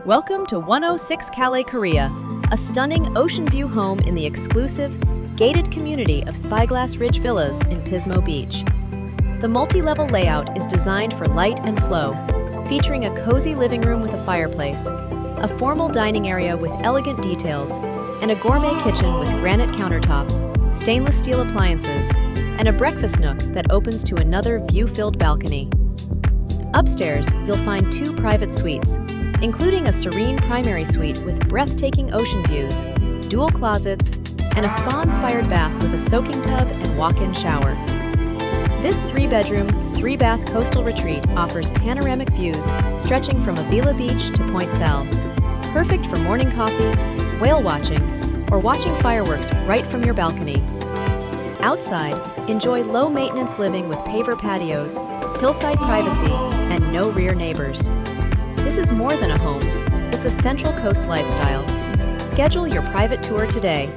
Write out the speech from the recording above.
Welcome to 106 Calle Corea, a stunning ocean view home in the exclusive, gated community of Spyglass Ridge Villas in Pismo Beach. The multi-level layout is designed for light and flow, featuring a cozy living room with a fireplace, a formal dining area with elegant details, and a gourmet kitchen with granite countertops, stainless steel appliances, and a breakfast nook that opens to another view-filled balcony. Upstairs, you'll find two private suites, including a serene primary suite with breathtaking ocean views, dual closets, and a spa-inspired bath with a soaking tub and walk-in shower. This 3-bedroom, 3-bath coastal retreat offers panoramic views stretching from Avila Beach to Point Sal, perfect for morning coffee, whale watching, or watching fireworks right from your balcony. Outside, enjoy low-maintenance living with paver patios, hillside privacy, and no rear neighbors. This is more than a home, it's a Central Coast lifestyle. Schedule your private tour today